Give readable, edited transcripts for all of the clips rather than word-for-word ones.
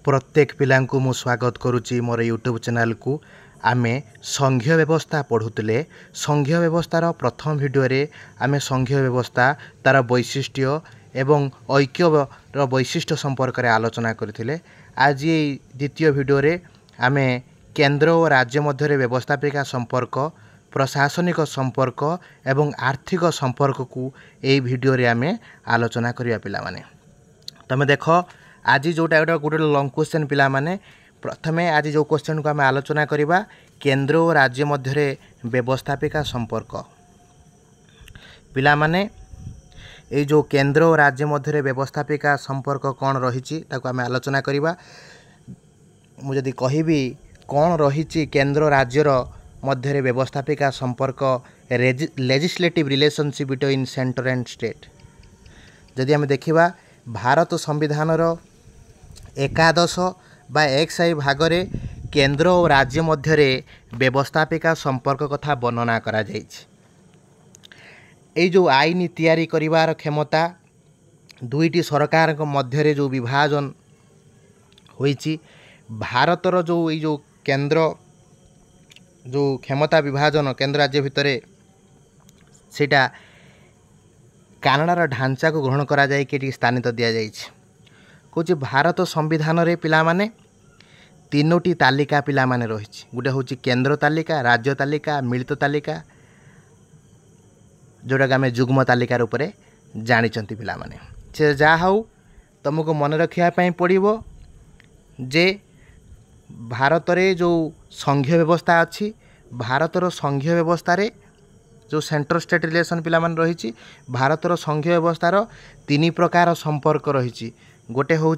प्रत्येक पिलांकु मु स्वागत करुच्ची मोर यूट्यूब चैनल को। आमे संघीय व्यवस्था पढ़ुले। संघीय व्यवस्थार प्रथम वीडियो रे आमे संघीय व्यवस्था तार वैशिष्ट्य एवं ऐक्यर वैशिष्ट्य संपर्क रे आलोचना करथिले। आज ये द्वितीय वीडियो रे आमे केंद्र और राज्य मध्य व्यवस्थापिका संपर्क, प्रशासनिक संपर्क एवं आर्थिक संपर्क को यही वीडियो रे आमे आलोचना करिया पिला माने। तमे देखो आज जोटा गोटे लंग क्वेश्चन पिला माने। प्रथमे आज जो क्वेश्चन को आम आलोचना करिबा केंद्र और राज्य मध्य व्यवस्थापिका संपर्क। पिला माने ये जो केंद्र और राज्य मध्य व्यवस्थापिका संपर्क कौन रही आम आलोचना करिबा। मु जदि कहिबी कौन रही केंद्र राज्यर मध्य व्यवस्थापिका संपर्क legislative relationship between centre and state. जदि आम देखिबा भारत संविधान एकादश बा 1 भागरे केंद्र और राज्य मध्य व्यवस्थापिका संपर्क कथा वर्णना करा जाइछि। ए जो आईन तैयारी करिवार क्षमता दुईटी सरकार मध्य जो विभाजन होइछि। भारतर जो ये जो केंद्र जो क्षमता विभाजन केंद्र राज्य भितर सेटा कानाडार ढांचा को ग्रहण करा जाए कि स्थानित दिया जाइछि। कुछ भारत संविधान रे पिला माने तीनोटी तालिका पिला माने रही। गोटे हूँ केंद्र तालिका, राज्य तालिका, मिलित तालिका, जोटा आम जुग्म तालिका रूप में जानी पिला माने। से जहाँ हूँ तुमको मन रखापी पड़ो जे भारत रे जो संघीय व्यवस्था अच्छी, भारतर संघीय व्यवस्था रे जो सेंटर स्टेट रिलेशन पिला माने रही। भारतर संघीय व्यवस्थार 3 प्रकार संपर्क रही। गोटे हूँ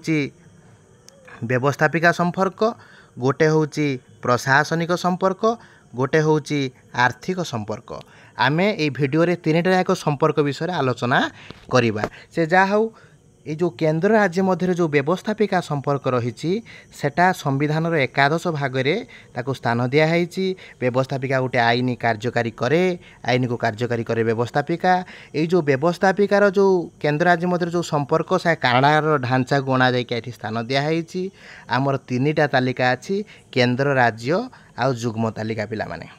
व्यवस्थापिका संपर्क, गोटे हूँ प्रशासनिक संपर्क, गोटे हूँ आर्थिक संपर्क। आमे ए वीडियो रे 3टा जाक संपर्क विषय आलोचना करिबा। से जहाँ हूँ ये जो केंद्र राज्य मध्य जो व्यवस्थापिका संपर्क रही सेटा संविधान एकादश भागरे ताको स्थान दिखाई। व्यवस्थापिका गोटे आईन कार्यकारी करे, आईन को कार्यकारी करे व्यवस्थापिका। ये जो व्यवस्थापिकार जो केंद्र राज्य मध्य जो संपर्क से कानाडार ढांचा को अणा जाए स्थान दिखाई। आमर 3टा तालिका अच्छी, केंद्र राज्य आ जुग्म तालिका पिला माने।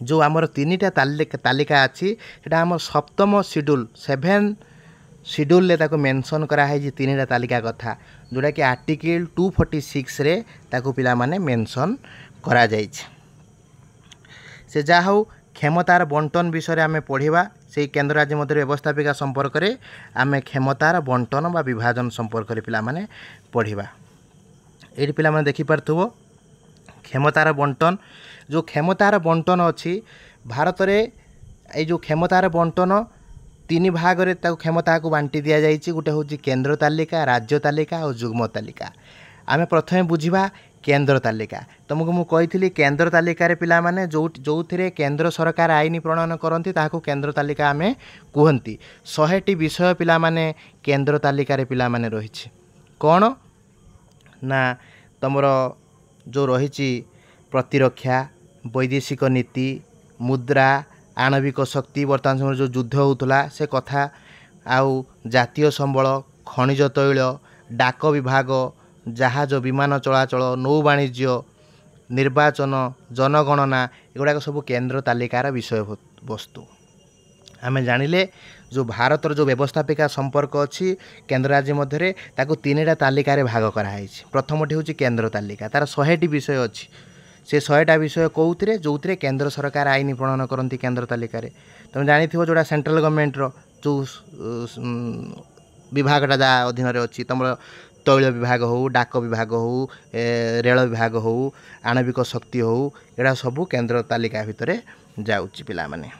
जो आमर 3टा तालिका अच्छी सेटा आम सप्तम शेड्यूल 7 शेड्यूल ले ताको मेंशन करा है 3टा तालिका कथा, जोटा कि आर्टिकल 246 रे ताको पिला माने मेंशन करा जाइछ। से जा हो क्षमतार बंटन विषय आमे पढ़िबा। से केंद्र राज्य मध्य व्यवस्थापिका संपर्क रे आमे क्षमतार बंटन बा विभाजन संपर्क रे पिला माने पढ़िबा। एठी पिला माने देखि परथबो क्षमतार बंटन। जो क्षमतार बंटन अछि भारत रे, ए जो क्षमतार बंटन 3 भाग रे ताको क्षमता को बांटी दिया जाइछि। गोटे हूँ केंद्र तालिका, राज्य तालिका और जुग्म तालिका। आमे प्रथमे बुझिबा केंद्र तालिका। तुमको मु कही केंद्र तालिका रे पिला माने जो थिरे केंद्र सरकार आईन प्रणयन करती ताको केंद्र तालिका आमे कहती। 100टी विषय पिला माने केंद्र तालिका रे पिला माने रही। कौन ना तुमर जो रही प्रतिरक्षा, वैदेशिक नीति, मुद्रा, आणविक शक्ति, वर्तमान समय जो युद्ध होता से कथा, आउ जातीय संबल, खनिज तैल, डाक विभाग, जहाज विमान चलाचल, नौ वाणिज्य, निर्वाचन, जनगणना, एगुड़ाक सब केंद्र तालिकार विषय वस्तु। आमे जानिले जो भारतर जो व्यवस्थापिका संपर्क अच्छी केंद्र राज्य मध्य ताको 3टा तालिकार भाग कराई। प्रथमटी हूँ केंद्र तालिका, तार 100टी विषय अच्छी। से 100टा विषय कौथिरे जो केंद्र सरकार आईन प्रणयन करती केंद्र तालिका रे। तुम जानी जोड़ा सेंट्रल गवर्नमेंट रो जो विभागटा जहाँ अधीन अच्छी, तुम तैल विभाग हो, डाक विभाग हो, रेल विभाग हो, आणविक शक्ति हो, एड़ा सबू केंद्र तालिका भितर जाउची पिला माने।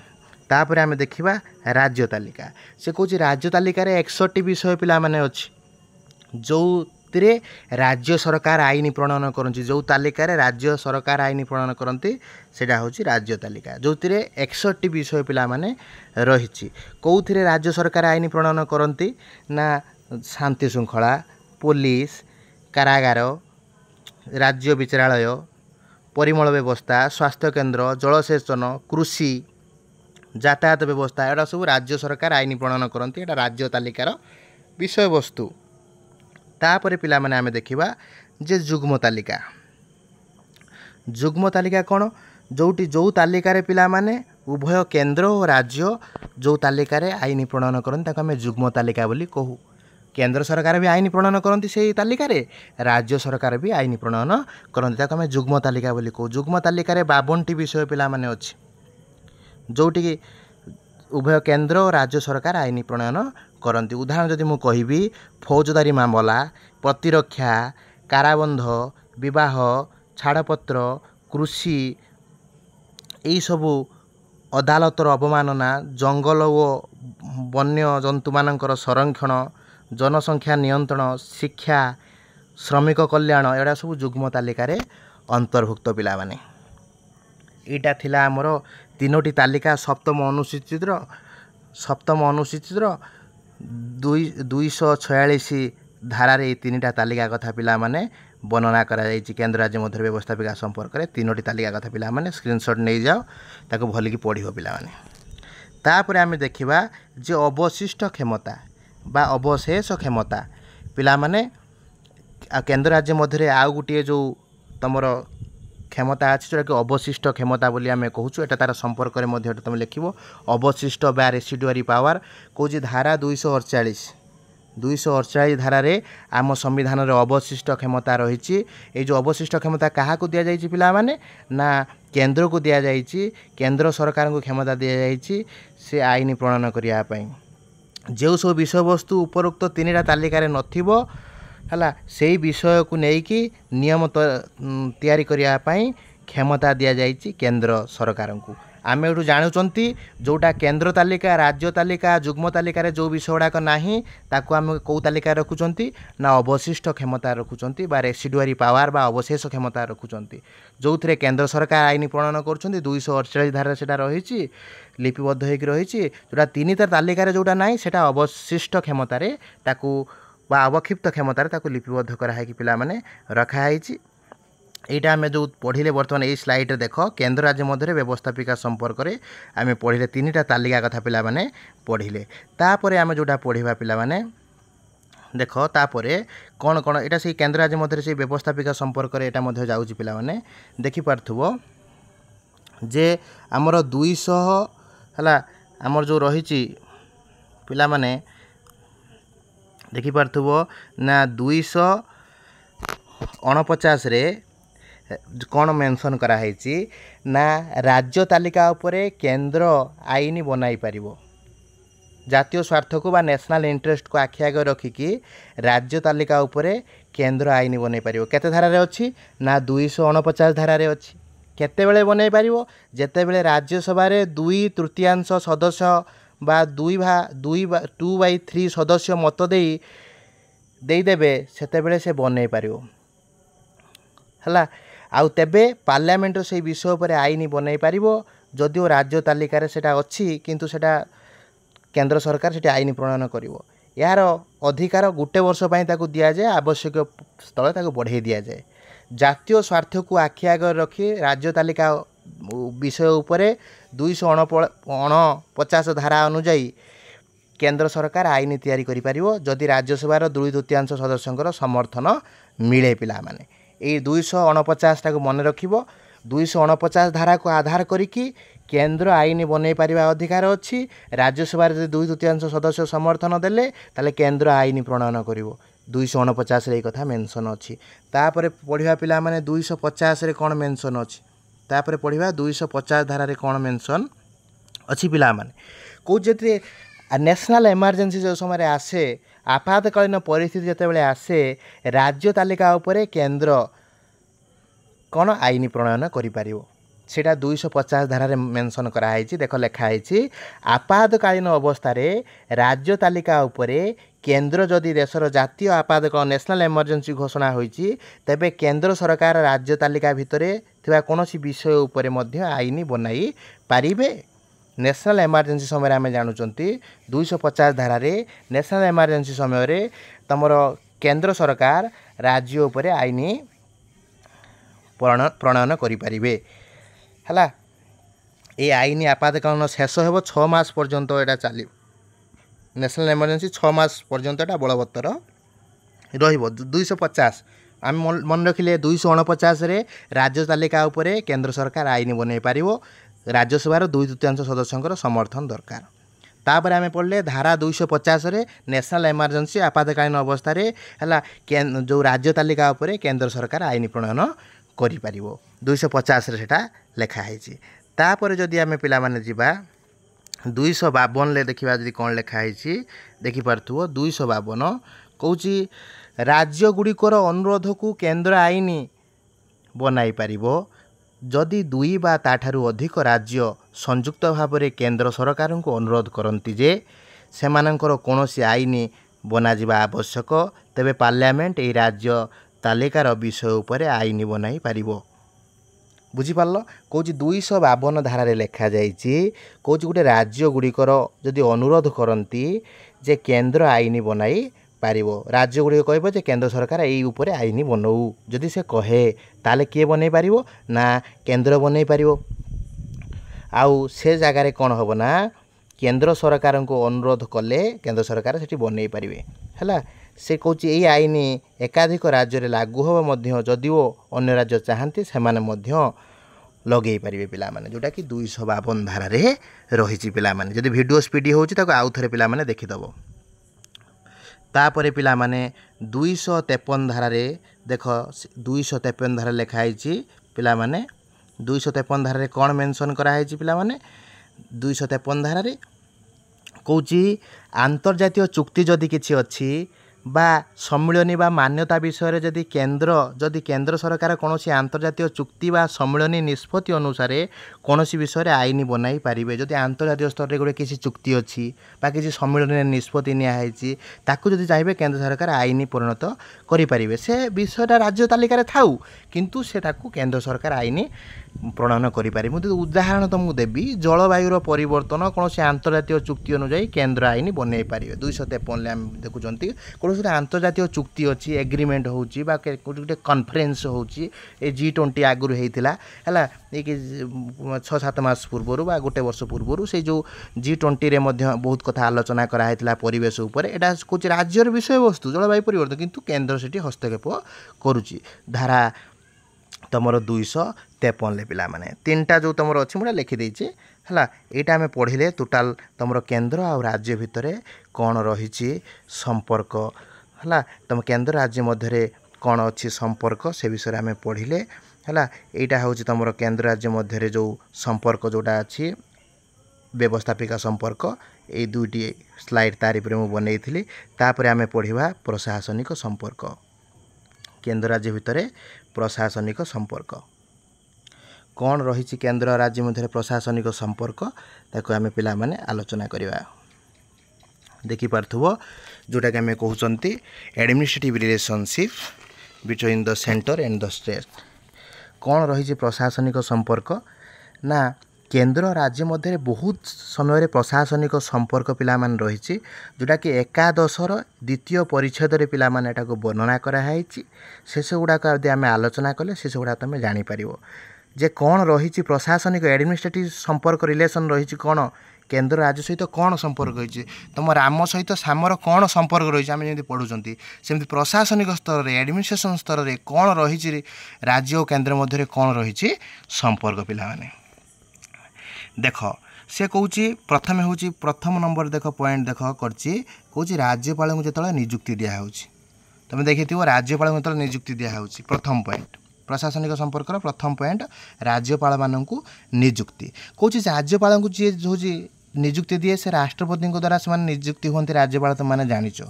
तापर आमे देखिबा राज्य तालिका। से कहूँ राज्य तालिका रे 61टी विषय पिला माने अच्छी जो राज्य सरकार आईन प्रणयन करती। जो तालिका रे राज्य सरकार आईन प्रणयन करती सेटा हूँ राज्य तालिका, जो 61टी विषय पिला माने रही। कौथिरे राज्य सरकार आईन प्रणयन करती ना शांति श्रृंखला, पुलिस, कारागार, राज्य विचारालय, परिमल व्यवस्था, स्वास्थ्य केंद्र, जलसेचन, कृषि, यातायात व्यवस्था, एटा सब राज्य सरकार आईन प्रणयन करती। एटा राज्य तालिकार विषय वस्तु। तापर पिला माने आमे देखिबा जे जुग्म तालिका। जुग्म तालिका कौन जोटी जो तालिकार पिला माने उभय केंद्र और राज्य जो तालिकार आईन प्रणयन करते आम जुग्म तालिका बोली कहू। केंद्र सरकार भी आईन प्रणयन करती से तालिकार, राज्य सरकार भी आईन प्रणयन करती आम जुग्म तालिका बोली कहू। जुग्म तालिकार 52टी विषय पिला माने अछि जोटी की उभय केंद्र और राज्य सरकार आईन प्रणयन करती। उदाहरण जदि मु कहिबी फौजदारी मामला, प्रतिरक्षा, काराबंध, विवाह, छाड़पत्र, कृषि, यही सबू अदालतर अवमानना, जंगल और वन्य जंतु मानकर संरक्षण, जनसंख्या नियंत्रण, शिक्षा, श्रमिक कल्याण एड़ा सब जुग्म तालिकार अंतर्भुक्त पिला माने। एटा थिला हमर तीनोटी तालिका सप्तम अनुसूचित 246 धारार ये तीनटा तालिका कथा पिला माने वर्णना करा जायछि। केंद्र राज्य मध्य व्यवस्थापिका संपर्क में तीनोटी तालिका कथा पिला माने स्क्रीनशॉट नहीं जाओ ताको भलिकी पढ़ियो पिला माने। तापर आमे देखिबा जे अवशिष्ट क्षमता बा अवशेष क्षमता पिला माने केंद्र राज्य मध्य आउ गुटिए जो तमर क्षमता अच्छी जोटा कि अवशिष्ट क्षमता बोली आमे कहूँ। एटा तार संपर्क में तुम लिखिबो अवशिष्ट बा रेसिडुआरी पावर कौच धारा 248 धारा रे आम संविधान रे अवशिष्ट क्षमता रही। ये जो अवशिष्ट क्षमता क्या दि जाइए पिला माने ना केंद्र को दि जाइए। केंद्र सरकार को क्षमता दि जाइए से आईन प्रणयन करने जो सब विषय वस्तु उपरोक्त तीनटा तालिकार नथिबो हला से विषय को लेकिन नियम तैयारी करने क्षमता दि जाइए केंद्र सरकार को। आम एठू जानुचंती जोटा केंद्र तालिका, राज्य तालिका, जुग्म तालिकार जो विषय गुड़ाक नाही ताकू आम कौ तालिका रखुचंती ना अवशिष्ट क्षमता रखुचंती बा रेसिडुआरी पावर बा अवशेष क्षमता रखुचंती जो थे केंद्र सरकार आईन प्रणयन करुछंती। 248 धारा सेटा रही लिपिबद्ध होइक रही जोटा तीनटा तालिकार जोटा नाही सेटा अवशिष्ट क्षमता रे ताकू बा अवक्षिप्त क्षमता रे ताकू लिपिबद्ध कराई पिला माने रखाई। एटा आम जो पढ़िले बर्तमान ये स्लाइड देख केंद्र राज्य मध्य व्यवस्थापिका संपर्क में आम पढ़िले तीनटा तालिका कथा पिला माने पढ़िले। तापर आम जोटा पढ़ा पिला माने देख तापर कौन कौन एटा से केंद्र राज्य मध्य से व्यवस्थापिका संपर्क में एटा मध्य जाउची पिला माने देखि पारथुबो जे आमर 200 हला आमर जो रही पिला माने देखि पारथुबो ना 249 रे कौन मेंशन कराई ना राज्य तालिका उपरे केंद्र आईन बनाई पारिबो। जातीय स्वार्थ को बा नेशनल इंटरेस्ट को आखि आगे रखिकी राज्य तालिका उपरे केंद्र आईन बनई पारिबो। केते धारा रे अछि ना 249 धारा रे अछि। केते बेले बनई पारिबो जेते राज्य सभा रे 2/3 सदस्य बा 2/3 सदस्य मत देदेवे सेते बेले से बनई पारिबो हला। आउ तेबे पार्लियामेंट से विषय पर आईन बनई पारिबो जदिओ राज्य तालिकार सेटा अछि किंतु सेटा केंद्र सरकार सेटा आईन प्रणयन करिवो। यार अधिकार गोटे वर्ष पई ताकू दिया जाए, आवश्यक स्थल ताकू बढ़ाई दिया जाए। जातीय स्वार्थ को आखि आगे रखी राज्य तालिका विषय उपरे 249 धारा अनुଯାयी केंद्र सरकार आईन तैयारी करि पारिबो जदि राज्यसभा 2/3 सदस्यंकर समर्थन मिले पिला माने। ये 249 टाक मन रखिबो। 249 धारा को आधार करिकी केंद्र आईन बनई पारिबा अधिकार अछि। राज्यसभा 2/3 सदस्य समर्थन देले ताले केंद्र आईन प्रणयन करिवो। 249 रे कथा मेंशन अछि। तापर पढ़िबा पिला माने 250 रे कोन मेंशन अछि। तापर पढ़िबा 250 धारा रे कोन मेंशन अछि पिला माने को जेते नेशनल इमरजेंसी जो समय आसे आपातकालीन परिस्थिति जेतेबेले आसे राज्य तालिका उपरे केंद्र कौन आईन प्रणयन करि पारिबो सेटा 250 धारा रे मेंशन कराई। देख लिखाई आपातकालीन अवस्था रे राज्य तालिका उपरे केंद्र जदि देशर जातीय आपातकालीन नेशनल इमरजेंसी घोषणा होईची तेबे केंद्र सरकार राज्य तालिका भितरे थिबा कोनोसी विषय उपरे मध्य आईन बनाई पारिबे। नेशनल इमरजेंसी समय आम जानूचंती 250 धारा रे नेशनल इमरजेंसी समय रे तमर केंद्र सरकार राज्य उपरे आईन प्रणयन करि पारिबे हला। ये आईन आपातकालीन शेष हेबो 6 मास पर्यंत एटा चली। नेशनल इमरजेंसी 6 मास पर्यंत एटा बलवत्तर रहिबो 250 आम मन रखिले 249 राज्य तालिका उपरे केंद्र सरकार आईन बनै पारिबो राज्यसभा 2/3 सदस्यंकर समर्थन दरकार। तापर आम पढ़ले धारा 250 नेशनल इमरजेंसी आपातकालीन अवस्था है जो राज्य तालिका उपरे केंद्र सरकार आईन प्रणयन करि पारिबो 250 सेटा लिखाई। तापर जदि आम पिला माने जिबा 252 ले देखिबा जदि कोन लिखाई देखि पारथुओ 252 कहूची राज्य गुड़िकर अनुरोध को केंद्र आईन बनाई पारिबो जदि 2 बा ताठारु अधिक राज्य संयुक्त भाव में केंद्र सरकार को अनुरोध करती जे सेमानंकर कौनसी आईन बना जिबा आवश्यक तेबे पार्लियामेंट ए राज्य तालिकार विषय उपर आईन बनाई पारिबो। बुझिपाल कौच 252 धारा लेखा जाइए कौच गोटे राज्य गुड़िकर जदि अनुरोध करती जे केंद्र आईन बनाई पारिबो राज्य गुड़िक कह जे केंद्र सरकार यही उपर आईन बनाऊ जदि से कहे ताले किए बनै पारिबो ना केंद्र बनै पारिबो आउ से जगार कौन हम ना केंद्र सरकार को अनुरोध कले केंद्र सरकार से बनै पारिबे हैला से कौच यही आईन एकाधिक राज्य रे लागू हम जदिओ अन्य राज्य चाहती से लगे पारे पिला माने जोटा कि 252 धारा रे रही पिला माने जदि वीडियो स्पीड होउची ताको आउ थरे पिला माने देखिदबो। तापरे पिला माने 253 धारा रे देख 253 धारा लिखाई पिला माने 253 धारा रे कौन मेंशन कराई पिला माने 253 धारा रे कौची आंतर्जातीय चुक्ति जदि किछि अछि बा सम्मिलनी बा मान्यता विषय जदि केंद्र सरकार कौन आंतर्जातीय चुक्ति बा सम्मिलनी निष्पत्ति अनुसार कौन विषय आईन बनाई पारिबे जदि आंतर्जातीय स्तर में गोटे किसी चुक्ति अच्छी बा किसी सम्मिलनी निष्पत्ति नियाई ताकू जदि चाहिए केंद्र सरकार आईन परिणत करें से विषयटा राज्य तालिकार थाऊ किंतु से ताकू केंद्र सरकार आईन प्रणयन करें। मुझे उदाहरण तुमको देवी जलवायुर परिवर्तन कौन आंतर्जातीय चुक्ति अनुजाई केंद्र आईन बनई पारे 253 देखुं कौन आंतर्जातीय चुक्ति अच्छी एग्रीमेंट होची बा गोटे कॉन्फ्रेंस होची G20 आगुरी होता है ये 6-7 मास पूर्वर बा गोटे वर्ष पूर्वर से जो G20 रे मध्य बहुत कथा आलोचना कराइला परिवेश उपर एटा कुछ राज्यर विषय वस्तु जलवायु परिवर्तन किंतु केंद्र से हस्तक्षेप करुच्ची धारा तुमर 253 पिला माने 3टा जो तुम अच्छी मुझे लिखिदे है यहाँ आम पढ़ले टोटाल तुम केंद्र आ राज्य भितर कौन रही संपर्क है तुम केंद्र राज्य मध्य कौन अच्छी संपर्क से विषय आम पढ़ले है यहाँ हूँ तुम केंद्र राज्य मध्य जो संपर्क जोटा अच्छी व्यवस्थापिका संपर्क ये 2टी स्लाइड तारी पर मुझे बनई तापर आम पढ़ा प्रशासनिक संपर्क केंद्र राज्य भितर प्रशासनिक संपर्क कौन रही केंद्र राज्य मध्य प्रशासनिक संपर्क ताको आम पिला माने आलोचना करवा देखि पार्थुव जोटा कि आम कहते administrative relationship between the centre and the state कौन रही प्रशासनिक संपर्क ना केंद्र राज्य मध्य बहुत समय प्रशासनिक संपर्क पिला मान रही जोटा कि एकादशर द्वितीय परिच्छेद रे पिला मान एटा को वर्णना कराई शेष गुड़ाक यदि आम आलोचना कले शेष गुड़ा तुम जापर जे कौन रही प्रशासनिक एडमिनिस्ट्रेटिव संपर्क रिलेशन रही कौन केंद्र राज्य सहित कौन संपर्क रही तुम राम सहित श्यामर कौन संपर्क रही आम जमी पढ़ुंट सेमती प्रशासनिक स्तर में एडमिनिस्ट्रेशन स्तर में कौन रही राज्य और केंद्र मध्य कौन रही संपर्क पिला माने देख से कौच प्रथम हूँ प्रथम नंबर देख पॉइंट देख कर राज्यपाल को जो नियुक्ति दिखाई तुम देखी राज्यपाल को जो नियुक्ति दिखाई प्रथम पॉइंट प्रशासनिक संपर्क प्रथम पॉइंट राज्यपाल मानक नियुक्ति कौच राज्यपाल को जी हूँ नियुक्ति दिए से राष्ट्रपति द्वारा से नियुक्ति होती राज्यपाल तुम मैंने जाच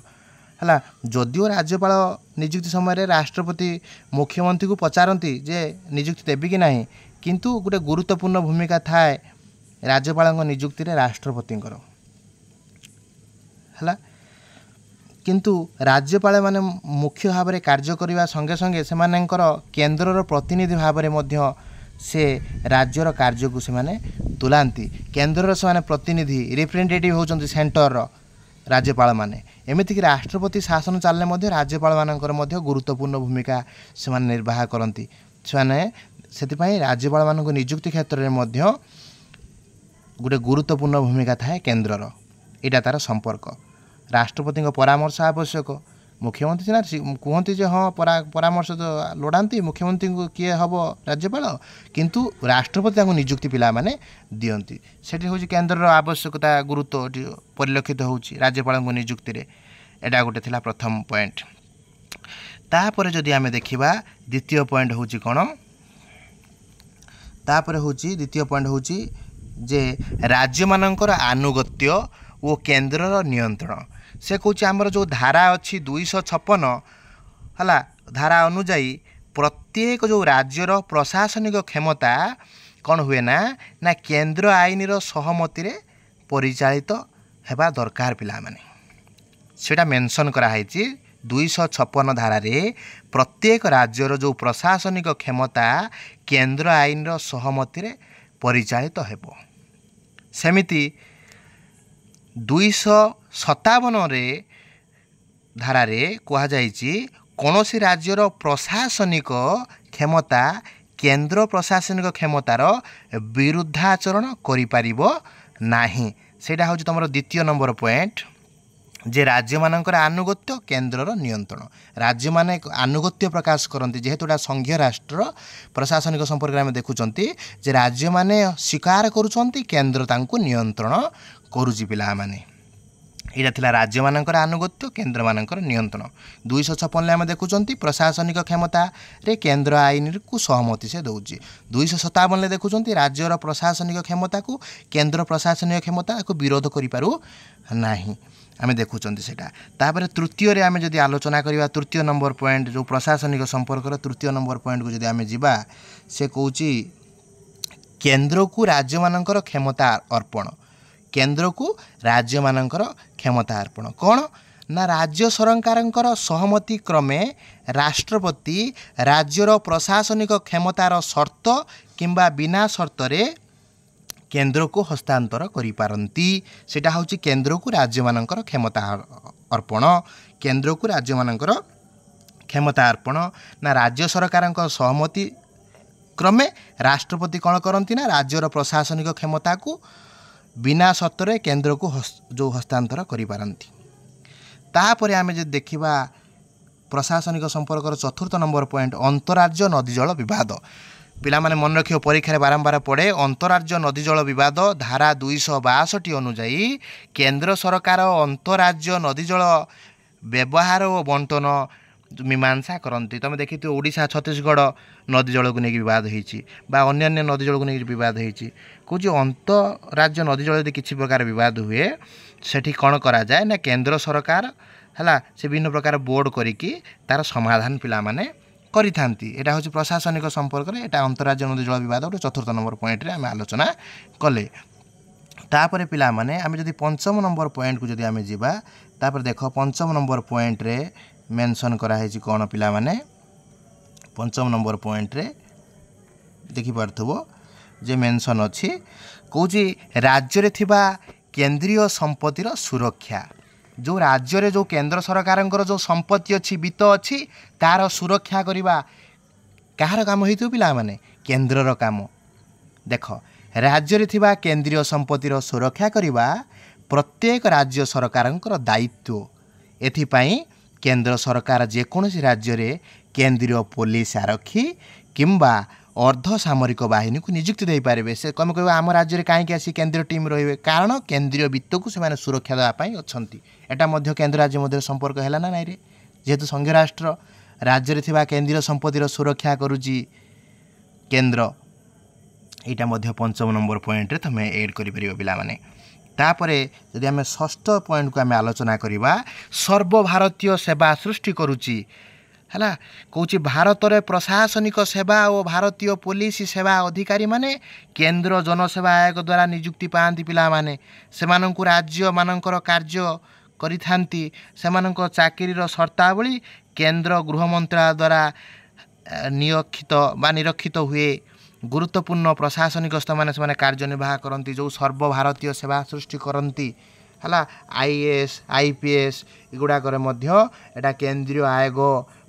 है जदिओ राज्यपाल नियुक्ति समय राष्ट्रपति मुख्यमंत्री को पचारती जे नियुक्ति देवी कि नहीं किंतु गोटे गुरुत्वपूर्ण भूमिका थाए राज्यपाल नियुक्ति रे राष्ट्रपति है किंतु राज्यपाल माने मुख्य भाव में कार्य करने संगे संगे से केंद्रर प्रतिनिधि भाव में से राज्यर कार्य को से तुलांती केंद्र से प्रतिनिधि रिप्रेजेंटेटिव होती सेंटर राज्यपाल माने एमती कि राष्ट्रपति शासन चलने राज्यपाल मानकर गुरुत्वपूर्ण भूमिका से निर्वाह करती से राज्यपाल मान नियुक्ति क्षेत्र में गोटे गुरुत्वपूर्ण भूमिका थाए केंद्रर यहाँ तार संपर्क राष्ट्रपति परामर्श आवश्यक मुख्यमंत्री सीना कहते जे हाँ परामर्श लोड़ाती मुख्यमंत्री को किए हम राज्यपाल किंतु राष्ट्रपति नियुक्ति पिला माने दियंती सेठी हूँ केन्द्र आवश्यकता गुरुत्व परिलक्षित हो राज्यपाल नियुक्ति रे एटा गोटे थिला प्रथम पॉइंट। तापर जदि आमे देखिबा द्वितीय पॉइंट हूँ कौन तापर हूँ द्वितीय पॉइंट हूँ जे राज्य मानकर आनुगत्य और केन्द्रर नियंत्रण से कौच आमर जो धारा अच्छी 256 है धारा अनुजाई प्रत्येक जो राज्यर प्रशासनिक क्षमता कौन हुए ना केन्द्र आईन सहमति रे परिचालित हेबा दरकार पिला माने सेटा मेंशन कराई 256 धारा रे प्रत्येक राज्यर जो प्रशासनिक क्षमता केन्द्र आईन सहमति रे परिचालित हेबो। सेमिति 257 रे धारा रे कहा जाइछि कोनोसी राज्यर प्रशासनिक क्षमता केन्द्र प्रशासनिक क्षमतार विरुद्धाचरण करि पारिबो नाही। सेटा हउछि तमरो द्वितीय नंबर पॉइंट जे राज्य मानकर आनुगत्य केन्द्रर नियंत्रण राज्य माने आनुगत्य प्रकाश करती जेहेतु संघीय राष्ट्र प्रशासनिक संपर्क में देखुंती जे राज्य माने स्वीकार करुँच केन्द्र तांको नियंत्रण करुची पिला माने यहाँ थिला राज्य मानकर आनुगत्य केन्द्र मानकर नियंत्रण। 256 आम देखुंत प्रशासनिक क्षमता रे केन्द्र आईन को सहमति से दौची 257 देखुंत राज्यर प्रशासनिक क्षमता को केन्द्र प्रशासनिक क्षमता को विरोध करिपारु नाही आमे देखुंत सेटा। तापर तृतीय रे आमे जदि आलोचना करिबा तृतीय नंबर पॉइंट जो प्रशासनिक संपर्क तृतीय नंबर पॉइंट को जदि आमे जिबा से कहूची केन्द्र को राज्य मानकर क्षमता अर्पण केन्द्र को राज्य मानकर क्षमता अर्पण कौन ना राज्य सरकार सहमति क्रमे राष्ट्रपति राज्यर प्रशासनिक क्षमतार शर्त किंबा बिना शर्त रे केन्द्र को हस्तांतर करि पारंती सेटा हउची केन्द्र को राज्य मानकर क्षमता अर्पण केन्द्र को राज्य मानकर क्षमता अर्पण ना राज्य सरकार सहमति क्रमे राष्ट्रपति कौन करती ना राज्यर प्रशासनिक क्षमता को बिना शर्त रे केन्द्र को जो हस्तांतर करि पारंती। तापर आमे जे देखिबा प्रशासनिक संपर्क चतुर्थ नंबर पॉइंट अंतरराज्य नदी जल विवाद पिला माने मन रखियो परीक्षा बारंबार पड़े अंतरराज्य नदी जल विवाद धारा 262 अनुजाई केन्द्र सरकार अंतरराज्य नदी जल व्यवहार और बंटन मीमांसा करती तुम देखी ओडिशा छत्तीसगढ़ नदी जल को लेकिन विवाद होती अन्य नदी जल को लेकिन विवाद होती कौच अंतरराज्य नदी जल यदि किसी प्रकार विवाद हुए सेठी कौन करा जाए ना केन्द्र सरकार है से विभिन्न प्रकार बोर्ड करिकी तार समाधान पिला माने करि थांती। एटा हूँ प्रशासनिक संपर्क में एटा अंतरराज्य नदी जल विवाद गोटे चतुर्थ नंबर पॉइंट रे आमे आलोचना कले। तापर पिला माने आमे जदि पंचम नंबर पॉइंट को जदि आमे जिबा तापर देख पंचम नंबर पॉइंट रे मेंशन करा है कौन पिला माने पंचम नंबर पॉइंट रे देखि पारथबो जे मेंशन अछि कौची राज्य रे थिबा केंद्रीय संपत्तिर सुरक्षा जो राज्य रे जो केंद्र सरकार जो संपत्ति अच्छी वित्त अच्छी तार सुरक्षा करवा कहार काम होइतो पिला माने केंद्रर काम। देख राज्य रे थिबा केंद्रीय संपत्तिर सुरक्षा करवा प्रत्येक राज्य सरकार दायित्व एथिपाई केंद्र सरकार जेकोसी राज्य रे केंद्रीय पुलिस आरक्षी किंबा अर्धसामरिक बाहिनी को नियुक्ति दे पारे से कम कह आम राज्य में कहीं आसी केंद्रीय टीम रे कारण केंद्रीय वित्त को से सुरक्षा देवाई अच्छा एटा केंद्र राज्य मध्य संपर्क है ना नाई रे जेहेतु संघीय राष्ट्र राज्य में थिबा केंद्रीय संपत्तिर सुरक्षा करुची केंद्र यहाँ पंचम नंबर पॉइंट रे तुम एड कर पिला माने। तापरे यदि आम षष्ठ पॉइंट को आम आलोचना करवा सर्वभारतीय सेवा सृष्टि करुची है कौच भारत रे प्रशासनिक सेवा और भारतीय पुलिस सेवा अधिकारी माने केंद्र जनसेवा आयोग द्वारा नियुक्ति पाती पिला माने सेमानंकु राज्य मानकर कार्य करिथांती सेमानंक चाकरीर शर्तावली केंद्र गृह मंत्रालय द्वारा निरीक्षित बा निरीक्षित हुए गुरुत्वपूर्ण प्रशासनिक स्थान से कार्यनिर्वाह करती जो सर्वभारतीय सेवा सृष्टि करती है आईएएस आईपीएस एगुड़ाक एटा केंद्रीय आयोग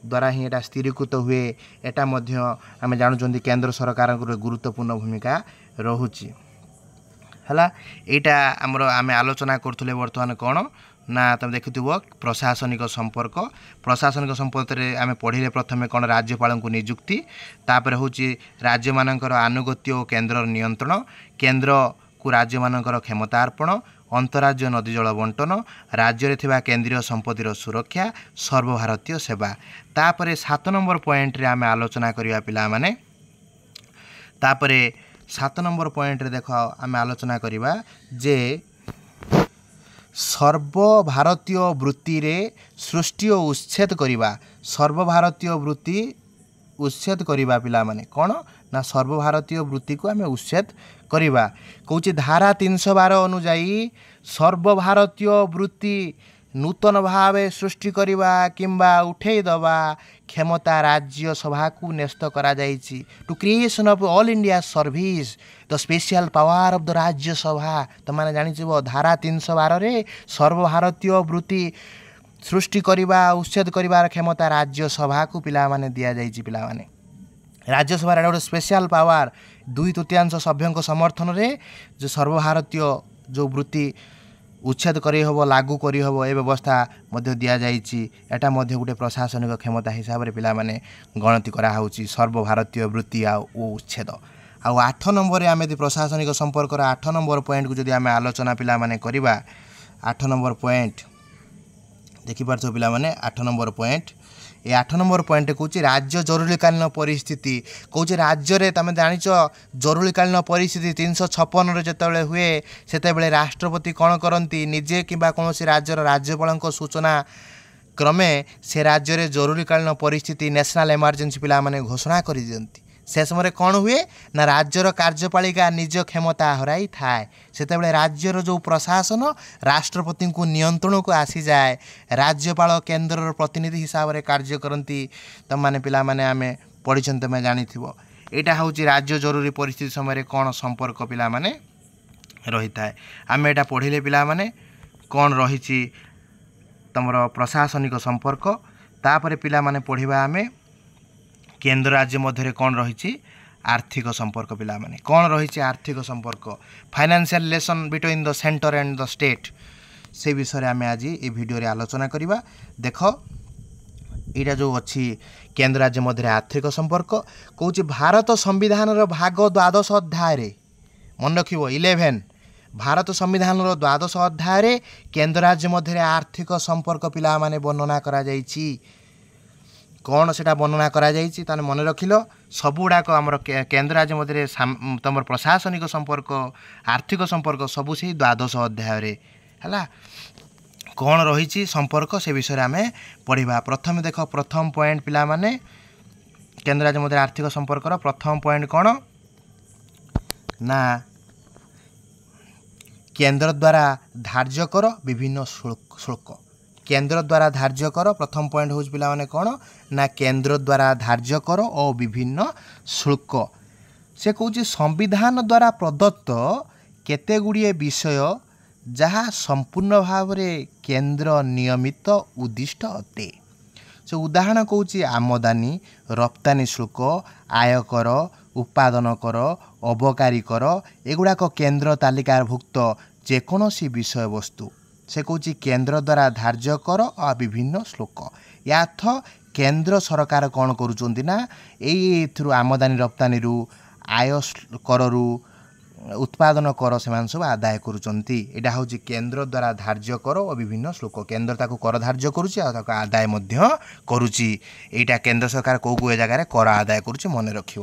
द्वारा ही एटा स्थिरीकृत हुए एटा आम जानते केंद्र सरकार गुरुत्वपूर्ण भूमिका रोची है। यहाँ आमर आम आलोचना करुले बर्तमान कौन ना तुम देखुव प्रशासनिक संपर्क प्रशासनिक संपर्क आम पढ़े प्रथम कौन राज्यपाल को नियुक्ति तापर हूँ राज्य मानकर आनुगत्य और केन्द्र नियंत्रण केन्द्र को राज्य मानकर क्षमतार्पण अंतराज्य नदी जल बंटन राज्य में केन्द्रीय संपत्तिर सुरक्षा सर्वभारतीय सेवा तापर 7 नंबर पॉइंट रे आम आलोचना करिया पिला माने तापर 7 नंबर पॉइंट रे देख आम आलोचना करिबा जे सर्वभारतीय वृत्ति रे सृष्टि और उच्छेद करिबा सर्वभारतीय वृत्ति उच्छेद करिबा पिला माने कौन ना सर्वभारतीय वृत्ति को आम उच्छेद करिबा कहूँ धारा 312 अनुजाई सर्वभारतीय वृत्ति नूतन भाव सृष्टि करिबा किंबा उठेई दबा क्षमता राज्य सभा को न्यस्त करा जाइछि to creation of all India service the special power of the Rajya Sabha तो माने जानिछबो धारा 312 रे सर्वभारतीय वृत्ति सृष्टि करिबा उच्छेद करिबार क्षमता राज्य सभा को पिला माने दिया जाइछि पिला माने राज्यसभा गोटे स्पेशल पावर 2/3 सभ्यों समर्थन रे जो सर्वभारतीय जो वृत्ति उच्छेद करी हबो लागू करी हबो ए व्यवस्था मध्य दिया जाइछि एटा मध्य गोटे प्रशासनिक क्षमता हिसाब रे पिला माने गणति करा होउछि सर्वभारतीय वृत्ति आ उच्छेद आ 8 नंबर रे आमे प्रशासनिक संपर्क 8 नंबर पॉइंट को जदि आमे आलोचना पिला माने करिबा 8 नंबर पॉइंट देखि पारछो पिला माने 8 नंबर पॉइंट ये 8 नंबर पॉइंट कहूँ राज्य जरूरीकालीन परिस्थिति कहूँ राज्य में तुम जाच जरूरीकालीन परिस्थिति 356 जिते हुए से राष्ट्रपति कौन करती निजे कि कौन राज्यर राज्यपाल सूचना क्रमे से राज्य में जरूरीकालीन परिस्थिति नेशनल इमरजेंसी पिला माने घोषणा कर दियंती से समय कौन हुए ना राज्यर कार्यपालिका निज क्षमता हराई थाए से राज्यर जो प्रशासन राष्ट्रपति को नियंत्रण को आसी जाए राज्यपाल केन्द्र प्रतिनिधि हिसाब से कार्य करती तुम मैंने पिला माने आमे पढ़ी तुम्हें जानी यहाँ हूँ राज्य जरूरी परिस्थिति समय कौन संपर्क पिला माने रही थाए आम एटा पढ़िले पिला माने कौन रही तुम प्रशासनिक संपर्क तापर पिला माने पढ़िबा आमे केन्द्र राज्य मध्य कौन रही आर्थिक संपर्क पिला माने कौन रही आर्थिक संपर्क financial relation between the centre and the state से विषय आम आज ये वीडियो रे आलोचना करिबा देख यहाँ जो अच्छी केन्द्र राज्य मध्य आर्थिक संपर्क कहूँ भारत संविधान भाग 12 अध्याय मन रख 11 भारत संविधान 12 अध्याय केन्द्र राज्य मध्य आर्थिक संपर्क पिला माने वर्णना करा जाइछि कौन से वर्णना करा जाइछि ताने मन रखिल सबुड़ाक आमर केन्द्र राज्य मध्य तुम प्रशासनिक संपर्क आर्थिक संपर्क सबू से 12 अध्याय है कौन रही संपर्क से विषय आम पढ़ा प्रथम देख प्रथम पॉइंट पिला माने केन्द्र राज्य मध्य आर्थिक संपर्क प्रथम पॉइंट कौन ना केन्द्र द्वारा धार्य कर विभिन्न शुल्क केन्द्र द्वारा धार्य कर प्रथम पॉइंट हूँ पिला माने कौन ना केन्द्र द्वारा धार्य कर और विभिन्न शुल्क से कहूँ संविधान द्वारा प्रदत्त केते गुड़िए विषय जहाँ संपूर्ण भाव में केन्द्र नियमित उद्दिष्ट अटे से उदाहरण कहूँ आमदानी रप्तानी शुल्क आयकर उत्पादन कर अबकारी कर एगुड़ाक केन्द्र तालिकाभुक्त जेकोसी विषय वस्तु से कहूँ केन्द्र द्वारा धार्य कर और विभिन्न शुल्क या केन्द्र सरकार कौन करुँच ना यही आमदानी रप्तानी आय कर उत्पादन कर से सब आदाय करुँच यहाँ हूँ केन्द्र द्वारा धार्य कर और विभिन्न शुल्क केन्द्र ताको कर धार्य करुँच आदाय करुँच यहाँ केन्द्र सरकार कौ कौ जगार कर आदाय करुँच मन रख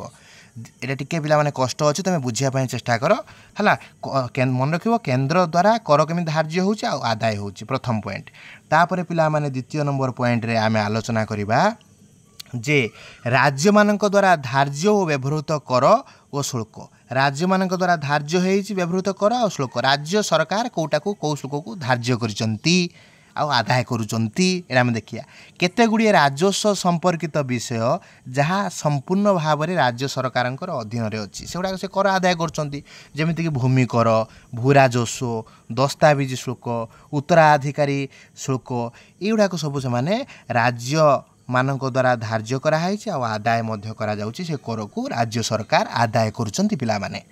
ये टिके पिला माने कष्ट अच्छे तुम बुझापी चेष्टा कर है मन रख केन्द्र द्वारा कर केमी धार्य हो आदाय हो प्रथम पॉइंट तापर पिला माने द्वितीय नंबर पॉइंट रे आमे आलोचना करिबा जे राज्य मानक द्वारा धार्य और व्यवहृत कर और शुल्क राज्य मानक द्वारा धार्य होइछि व्यवहृत कर और शुल्क राज्य सरकार कोटा को कौ शुल्क को धार्य करिसंती आदाय करुचंती एरा हम देखिया केते गुड़िए राजस्व संपर्कित विषय जहाँ संपूर्ण भाव में राज्य सरकार अधीन रे अच्छी से गुड़ाक से कर आदाय करुचंती जेमिति कि भूमि कर भू राजस्व दस्तावेज शुल्क उत्तराधिकारी शुल्क युड़ाक सब से माने राज्य मानक द्वारा धार्य कराई आदाय मध्य करा जाउछि से कर को राज्य सरकार आदाय करुचंती पिला माने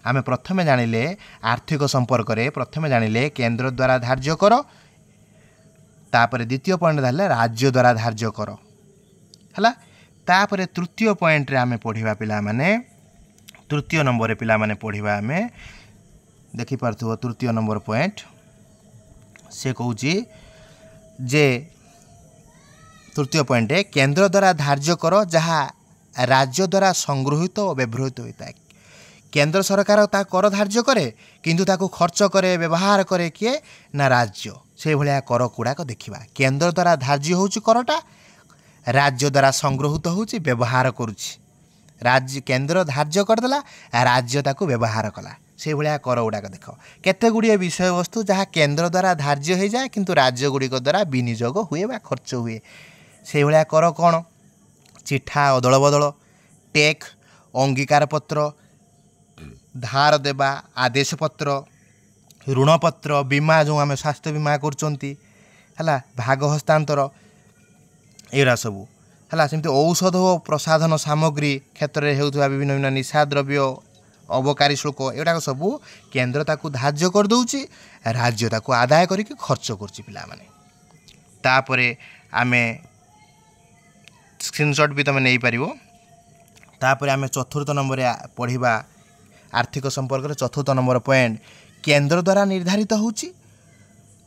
आमे प्रथमे जानिले आर्थिक संपर्क रे प्रथमे जानिले केन्द्र द्वारा धार्य कर तापर द्वितीय पॉइंट धरले राज्य द्वारा धार्य कर है। तापर तृतीय पॉइंट रे आमे पढ़िबा पिला माने तृतीय नंबर रे पिला माने पढ़िबा आमे देखि पारथुव तृतीय नंबर पॉइंट से कहूची जे तृतीय पॉइंट रे केंद्र द्वारा धार्य कर जहाँ राज्य द्वारा संगृहित और व्यवहृत होता है। केंद्र सरकार ता कर धार्य करे किंतु ताको खर्च करे व्यवहार करे किए ना राज्य से भलिया कर गुड़ाक देखा। केंद्र द्वारा धार्य होउची करटा राज्य द्वारा संगृहित होउची व्यवहार करुची। राज्य केंद्र धार्य करदेला राज्य ताको व्यवहार कला से भलिया कर गुड़ाक देख केते गुड़िए विषय वस्तु जहाँ केंद्र द्वारा धार्य हो जाए किंतु राज्य गुड़िक द्वारा विनियोग हुए बा खर्च हुए। से भलिया कर कौन चिठा अदल बदल टेक अंगीकार पत्र धार देवा आदेश पत्र ऋण पत्र बीमा जो आम स्वास्थ्य बीमा है भाग हस्तांतर एरा सबू है सेमती औषध और प्रसाधन सामग्री क्षेत्र में होता विभिन्न विभिन्न निशा द्रव्य अबकारी शुल्क एगुड़ा सबू केंद्र ताकू धार्य कर दउची राज्य ताकू आदाय करके खर्च करची पिला माने। तापरे आमे स्क्रीनशॉट भी तुम नहीं पारिबो। तापरे आमे चतुर्थ नंबर पढ़िबा आर्थिक संपर्क चतुर्थ नंबर पॉइंट केंद्र द्वारा निर्धारित होउची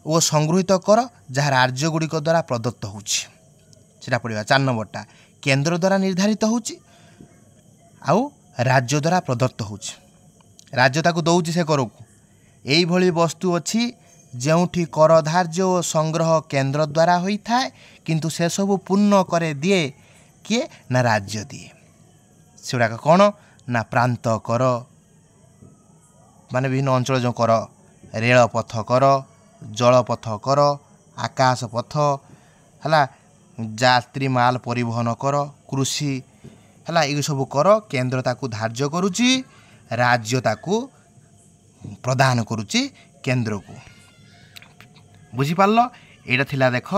ओ संगृहित कर जहाँ राज्य गुड़िक द्वारा प्रदत्त होउची सेटा पढ़िबा। 4 नंबरटा केंद्र द्वारा निर्धारित होउची आउ राज्य द्वारा प्रदत्त होउची राज्य ताकू दउची से करकू एई भली वस्तु अछि जेउठी कर धार्य और संग्रह केंद्र द्वारा होता है किंतु से सब पूर्ण करे दिए किए ना राज्य दिए। सेगुड़ा कौन ना प्रांत कर माने विभिन्न अंचल जो कर रेल पथ कर जलपथ कर आकाश पथ है यात्री माल परिवहन कर कृषि है ये सब कर केंद्र ताकू धार्य करुची राज्य ताकू प्रदान करुची केंद्र को। बुझीपार यहाँ थिला देख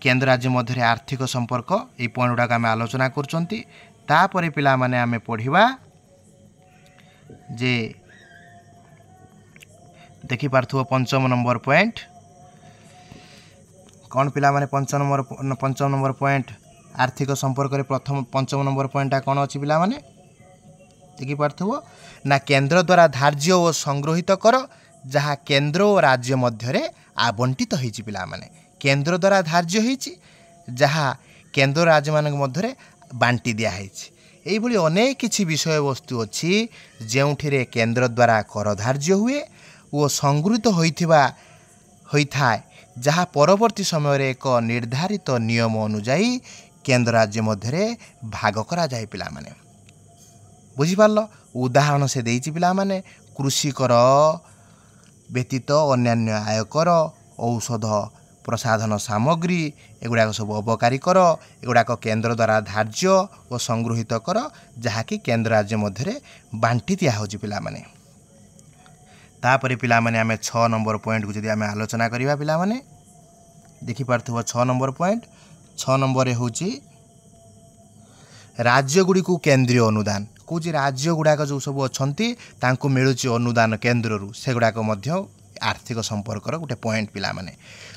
केंद्र राज्य मध्य आर्थिक संपर्क ये पॉइंट गुड़ाक आम आलोचना करचंती। तापरे पिला माने आमे पढ़िबा जे देखि पार्थुव पंचम नंबर पॉइंट कौन पिला माने पंचम नंबर पॉइंट आर्थिक संपर्क रे प्रथम पंचम नंबर पॉइंटा कौन अच्छी पिला माने देखि पार्थुव ना केंद्र द्वारा धार्य और संग्रहित कर जहाँ केंद्र और राज्य मध्य आवंटित होइछि पिला माने केंद्र द्वारा धार्य होइछि जहाँ केंद्र राज्य मान मध्य बांटी दिया होइछि। एइभली अनेक किछि विषय वस्तु अछि जेउठिरे केंद्र द्वारा कर धार्य हुए और संगृहित होइथाय जहाँ परवर्ती समय एक निर्धारित नियम अनुଯାयी केंद्र राज्य मध्य भाग करा जाए पिला माने। बुझीपार उदाहरण से देइछि पिला माने कृषि कर व्यतीत अन्यान्य आयकर औषध प्रसाधन सामग्री एगुड़ाक सब अबकारी कर एगुड़ाक केंद्र द्वारा धार्य और संगृहित कर जहाँकि केंद्र राज्य मध्य बांटी दिया होछि पिला माने। तापरे पिला माने आमे 6 नंबर पॉइंट को जदि आमे आलोचना करिबा पिला माने देखि पारथुव 6 नंबर पॉइंट 6 नंबर होछि राज्य गुड़ी को केंद्रीय अनुदान कौच राज्य गुड़ाक जो सब अच्छी तांको मिलुची अनुदान केंद्र रू से गुड़ाक मध्य आर्थिक संपर्कर गोटे पॉइंट पिला माने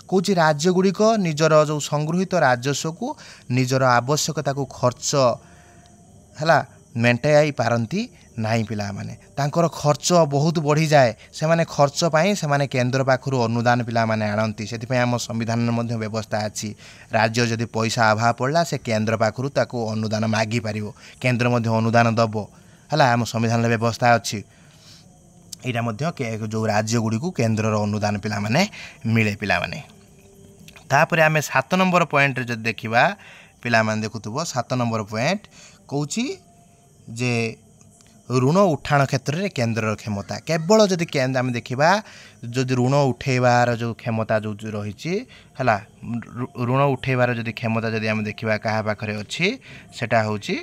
कौच राज्य गुड़िक निजर जो संगृहित राजस्व को निजर आवश्यकता को खर्च है मेंटाई पारती नाई पिला माने तांकर खर्च बहुत बढ़ी जाए से माने खर्च पाई से माने केंद्र पाखरु अनुदान पिला माने आनती से आम संविधान में व्यवस्था अच्छी राज्य जदि पैसा अभाव पड़ला से केंद्र पाखरु ताको अनुदान मागी पारिबो केंद्र मध्य अनुदान दबो हला आम संविधान व्यवस्था अच्छी यहाँ मध्य जो राज्य गुड़ी को केंद्र अनुदान पिला माने मिले पिला माने। तापरे आमे 7 नंबर पॉइंट जब देखा पिला माने देखुथुबो 7 नंबर पॉइंट कौची जे ऋण उठाण क्षेत्र में केंद्र क्षमता केवल जदि आम देखा जदि ऋण उठेबार जो क्षमता जो रही है ऋण उठेबार जदि क्षमता जदि आम देखा क्या पाखे अच्छी सेटा होची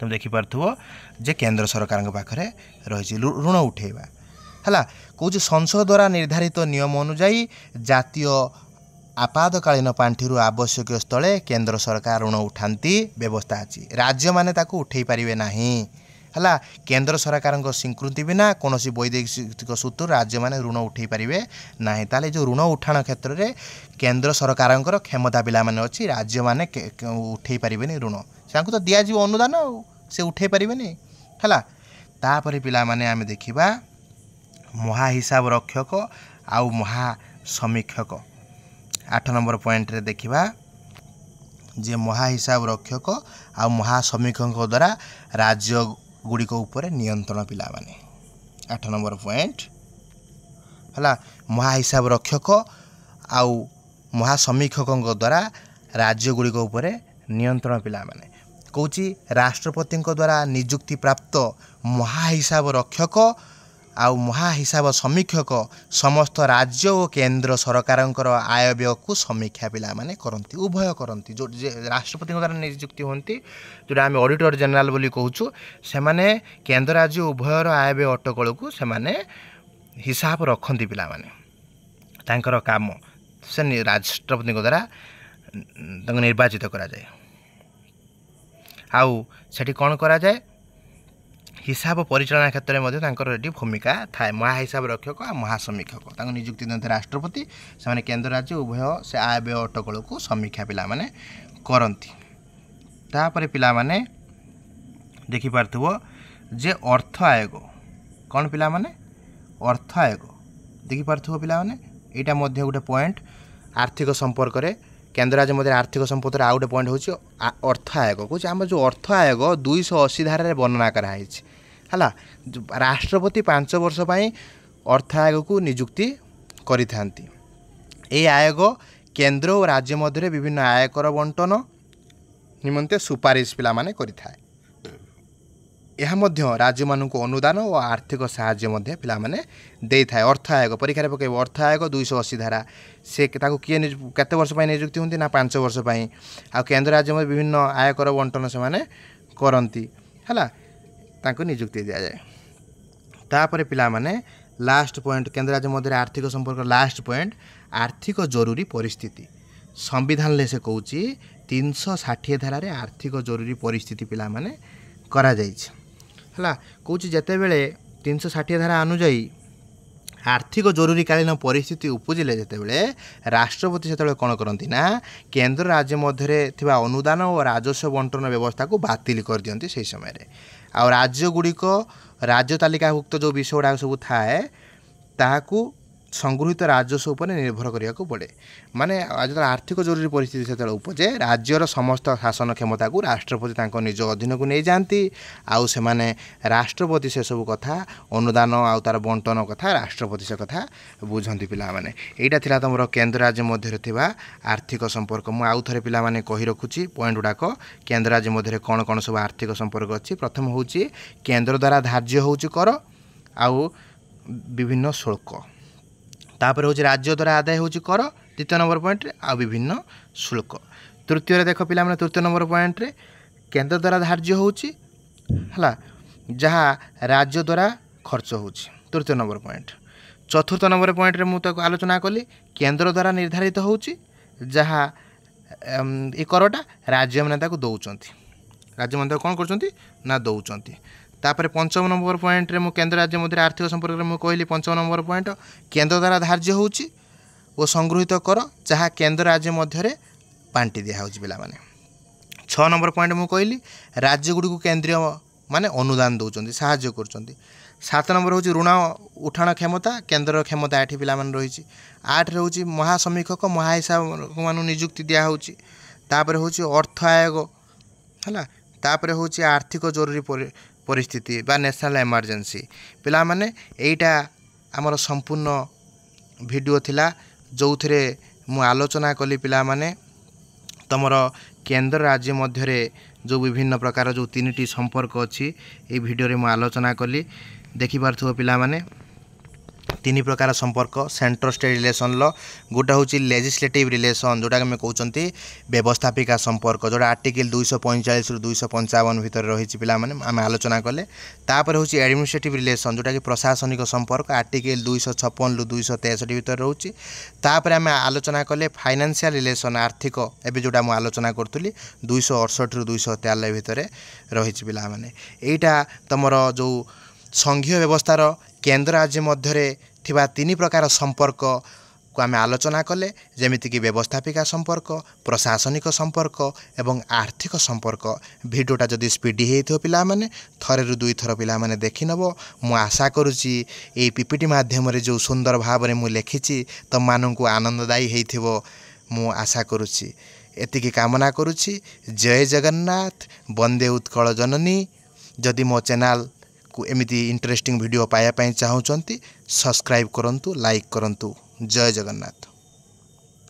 तुम देखिपो जे केंद्र सरकार पाखे रही ऋण उठेबा है कौच संसद द्वारा निर्धारित नियम अनुजाई जातीय आपातकालीन पांठिरु आवश्यक स्थले केंद्र सरकार ऋण उठाती व्यवस्था अच्छी राज्य माने ताकू उठे पारिबे नाही है केंद्र सरकार स्वीकृति बिना कौन वैदेशिक सूत्र राज्य मैंने ऋण उठे पारे ना ताले जो ऋण उठाण क्षेत्र में केंद्र सरकार क्षमता पिला माने अच्छी राज्य मैंने उठे पारे ऋण से तो दिज्व अनुदान से उठे पारे है तापर पिला माने आमे देखिबा महाहिसाब रक्षक आउ महासमीक्षक 8 नंबर पॉइंट रे देखिबा जे महाहिसाब रक्षक आ महासमीक्षक द्वारा राज्य गुड़िक उपर नियंत्रण पिला माने 8 नंबर पॉइंट है महाहिसाब रक्षक आउ महासमीक्षक द्वारा राज्य गुड़िक उपर नियंत्रण पिला माने कौची राष्ट्रपति द्वारा नियुक्ति प्राप्त महाहिसाब रक्षक आउ महाहिसाब समीक्षक समस्त राज्य और केंद्र सरकार आय व्यय को समीक्षा पिला माने करती उभय करती जो राष्ट्रपति द्वारा नियुक्ति होती जोटा आम ऑडिटर जनरल बोली कहूँ से माने केंद्र राज्य उभयर आय व्यय अटकल को से माने हिसाब रखती पिला माने तांकर काम से राष्ट्रपति द्वारा निर्वाचित करा जाए आउ सेठी कौन करा जाए हिसाब परिचालना क्षेत्र में ये भूमिका थाए महाहिसाब रक्षक आ महासमीक्षक नियुक्ति दिखते राष्ट्रपति से केंद्र राज्य उभय से आय व्यय अटकल को समीक्षा पिला माने करती तापर पिला माने देखि पारथुबो जे अर्थ आयोग कौन पिला माने अर्थ आयोग देखि पारथुबो पिला माने एटा मध्य गोटे पॉइंट आर्थिक संपर्क रे केंद्र राज्य मध्य आर्थिक संपत्तिर आउ गोटे पॉइंट होची अर्थ आयोग कौच आम जो अर्थ आयोग 280 धारा रे वर्णना कराई है राष्ट्रपति 5 वर्ष पाई अर्थ आयोग को नियुक्ति करिथांती ए आयोग केंद्र और राज्य मध्य विभिन्न आयकर बंटन निमंते सुपारिश पिला माने करिथाए यह मध्य राज्य मानक अनुदान और आर्थिक साहाय्य मध्य पिला माने देई थाए अर्थ आयोग परीक्षा पकड़ अर्थ आयोग 280 धारा से किए केते वर्ष पाई नियुक्ति होती ना 5 वर्ष पाई आ केंद्र राज्य में विभिन्न आयकर बंटन से माने करती है तांको नियुक्ति दिया जाए तापर पिला माने लास्ट पॉइंट केंद्र राज्य मध्य आर्थिक संपर्क लास्ट पॉइंट आर्थिक जरूरी परिस्थिति संविधान ले से कहूची 360 धारा रे आर्थिक जरूरी परिस्थिति पिला माने करा जाइछ हला कहूची जते बेले 360 धारा अनुଯାयी आर्थिक जरूरीकालीन परिस्थिति उपजिले जेते बेले राष्ट्रपति सेते कौन करती ना केंद्र राज्य मध्य थिबा अनुदान और राजस्व बंटन व्यवस्था को बातिल कर दियंती से समय रे आ राज्य गुड़िक राज्य तालिकाभुक्त जो विषय गुड़ा सब थाए ताकू संगृहित राजस्व उपर निर्भर करिया को पड़े माने आज आर्थिक जरूरी परिस्थिति से उपजे राज्यर समस्त शासन क्षमता को राष्ट्रपति तांको निज अधीन को नहीं जाती आउ से माने राष्ट्रपति से सब कथा अनुदान आउ तार बंटन कथा राष्ट्रपति से कथा बुझंती पिला माने एटा थिला तमरो केंद्र राज्य मध्य थिबा आर्थिक संपर्क मु आउ थरे पिला माने कहि रखुची पॉइंट गुडाक केंद्र राज्य मध्य कोन कोन सब आर्थिक संपर्क अछि प्रथम होची केंद्र द्वारा धार्य होची कर आउ विभिन्न शुल्क तापर हूँ राज्य द्वारा आदाय हो कर द्वितीय नंबर पॉइंट आ विभिन्न शुल्क तृतीय देख पिला माने तृतीय नंबर पॉइंट रे केंद्र द्वारा धार्य होची हला जहाँ राज्य द्वारा खर्च होची तृतीय नंबर पॉइंट चतुर्थ नंबर पॉइंट रे मुझे आलोचना कली केंद्र द्वारा निर्धारित होची जहाँ ये करटा राज्य मैंने दौरान राज्य मैंने कौन कर दौरान तापर पंचम नंबर पॉइंट रे मु केंद्र राज्य मध्य आर्थिक संपर्क रे मु कहली पंचम नंबर पॉइंट केंद्र द्वारा धार्य होची ओ संगृहित कर जहाँ केंद्र राज्य मध्य बांटी दिया होची पिला माने 6 नंबर पॉइंट मु कहली राज्य गुडी को केंद्रीय माने अनुदान दउचंती सहाय्य करचंती 7 नंबर होची ऋण उठाण क्षमता केंद्र क्षमता एठी पिला माने रहिची 8 रे होची महासमीक्षक महाहिसाब मानु नियुक्ति दिया होची तापर होची अर्थ आयोग हला तापर होची आर्थिक जरूरी परिस्थिति बा नेशनल इमरजेंसी पिला माने एटा हमर संपूर्ण वीडियो थिला जो थे मु आलोचना कली पिला माने तमर केंद्र राज्य मध्य जो विभिन्न प्रकार जो 3टी संपर्क अच्छी ये वीडियो रे मु आलोचना कली देखि पारथो पिला माने तीन प्रकार संपर्क सेंट्रल स्टेट रिलेशन लो गोटे हूँ लेजिस्लेटिव रिलेशन जोटा आम कहते व्यवस्थापिका संपर्क जोटा आर्टिकल 245 रु 255 भितर रही पिला आम आलोचना कले तापर हूँ एडमिनिस्ट्रेटिव रिलेशन जोटा कि प्रशासनिक संपर्क आर्टिकल 256 रु 263 भितर रोचे तापर आम आलोचना कले फाइनेंशियल रिलेशन आर्थिक एवं जोटा मुझे आलोचना करी 268 रु 243 भितर रही पिला यहीटा तुमर जो संघीय व्यवस्थार केन्द्र राज्य मध्य थिबा तीन प्रकार संपर्क को आम आलोचना कले जेमितिक व्यवस्थापिका संपर्क प्रशासनिक संपर्क एवं आर्थिक संपर्क भिडियोटा जदि स्पीडी हो पिला माने थरे रु दुई थर पिला माने देखि नबो मु आशा करुची ए पीपीटी माध्यम जो सुंदर भाव में मु लिखिची तुम माननकु आनंददायी हेइथिबो मु आशा करुची एतिकी कामना करुची। जय जगन्नाथ वंदे उत्कल जननी। जदि मो चैनल को एमिति इंटरेस्टिंग वीडियो पाया चाहूँगी सब्सक्राइब करंतु लाइक करंतु। जय जगन्नाथ।